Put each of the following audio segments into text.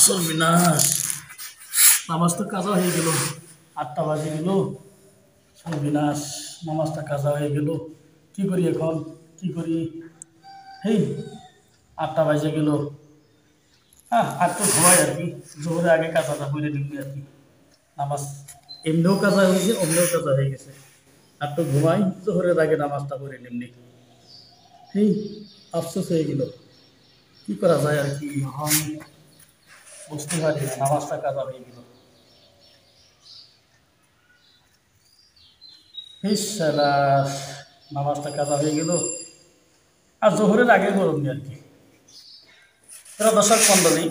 সর্বনাশ, নামাজটা কাজা হয়ে গেল। ৮টা বাজে গেল। সর্বনাশ, নামাজটা কাজা হয়ে গেল। কি করি এখন, কি করি? হেই, ৮টা বাজে গেল। হ্যাঁ, আর তো ঘুমাই আর কি। জোহরের আগে কাজাটা করে নিবি আর কি। নামাজ এমনিও কাজা হয়েছে, অমনিও কাজা হয়ে গেছে। আর তো ঘুমাই, জোহরের আগে নামাজটা করে নিমনি। হেই, আফসোস হয়ে গেল। কি করা যায় আর কি এখন বুঝতে পারি না, নামাজটা কাজা হয়ে গেল। ইস, নামাজটা কাজা হয়ে গেল। আর জোহরের আগে গরম আর কি। এরা দর্শক মন্ডলী,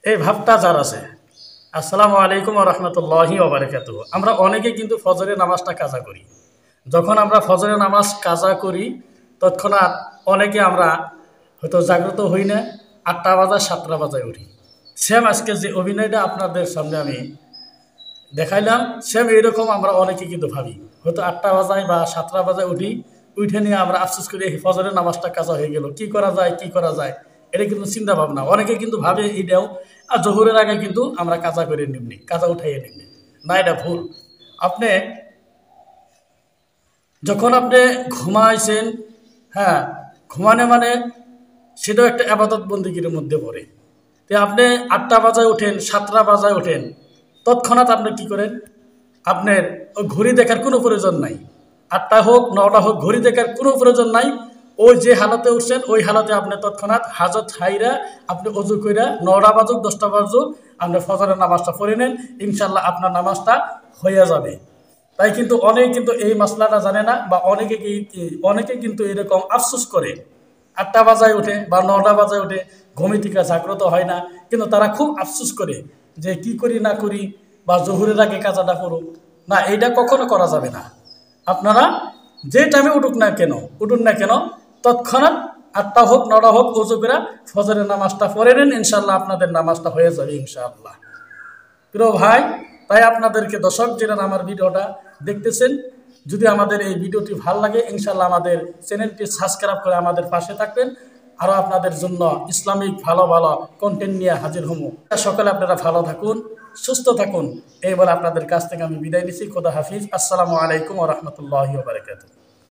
এই ভাবটা যার আছে, আসসালামু আলাইকুম রহমতুল্লাহি ওবারাকাতু। আমরা অনেকে কিন্তু ফজরের নামাজটা কাজা করি। যখন আমরা ফজরের নামাজ কাজা করি, তৎক্ষণাৎ অনেকে আমরা হয়তো জাগ্রত হই না, ৮টা বাজায় 7টা বাজায় উঠি। সেম আজকে যে অভিনয়টা আপনাদের সামনে আমি দেখাইলাম, সেম এইরকম আমরা অনেকে কিন্তু ভাবি। হয়তো 8টা বাজায় বা 7টা বাজায় উঠি, উঠে নিয়ে আমরা আফসোস করি এই ফজরের নামাজটা কাজা হয়ে গেল, কি করা যায়, কি করা যায়। এটা কিন্তু চিন্তা ভাবনা, অনেকে কিন্তু ভাবে এইটাও। আর জোহরের আগে কিন্তু আমরা কাজা করে নিমনি, কাজা উঠাইয়ে নিমনি। না, এটা ভুল। আপনি যখন আপনি ঘুমাইছেন, হ্যাঁ, ঘুমানো মানে সেটাও একটা আবাদত বন্দিগির মধ্যে পড়ে। তো আপনি 8টা বাজায় ওঠেন, 7টা বাজায় ওঠেন, তৎক্ষণাৎ আপনি কি করেন? আপনার ওই ঘড়ি দেখার কোনো প্রয়োজন নাই। 8টা হোক 9টা হোক, ঘড়ি দেখার কোনো প্রয়োজন নাই। ওই যে হালতে উঠছেন ওই হালতে আপনি তৎক্ষণাৎ হাজত হাইরা আপনি অজু কইরা 9টা বাজুক 10টা বাজুক আপনি ফজরের নামাজটা পড়ে নেন, ইনশাল্লাহ আপনার নামাজটা হয়ে যাবে। তাই কিন্তু অনেকে কিন্তু এই মাসলাটা জানে না, বা অনেকে কিন্তু এরকম আফসোস করে 8টা বাজায় ওঠে বা 9টা বাজায় ওঠে, ঘুমি থেকে জাগ্রত হয় না, কিন্তু তারা খুব আফসোস করে যে কি করি না করি, বা জহুরের আগে কাজাটা করুক না। এইটা কখনো করা যাবে না। আপনারা যে টাইমে উঠুন না কেন, তৎক্ষণাৎ 8টা হোক 9টা হোক অজু করে ফজরের নামাজটা পড়ে নেন, ইনশাল্লাহ আপনাদের নামাজটা হয়ে যাবে ইনশাআল্লাহ। প্রিয় ভাই, তাই আপনাদেরকে দর্শক যারা আমার ভিডিওটা দেখতেছেন, যদি আমাদের এই ভিডিওটি ভালো লাগে, ইনশাল্লাহ আমাদের চ্যানেলটি সাবস্ক্রাইব করে আমাদের পাশে থাকবেন। আরও আপনাদের জন্য ইসলামিক ভালো ভালো কন্টেন্ট নিয়ে হাজির হবো। সকালে আপনারা ভালো থাকুন, সুস্থ থাকুন। এইবার আপনাদের কাছ থেকে আমি বিদায় নিচ্ছি। খোদা হাফিজ। আসসালামু আলাইকুম ওয়া রাহমাতুল্লাহি ওয়া বারাকাতুহু।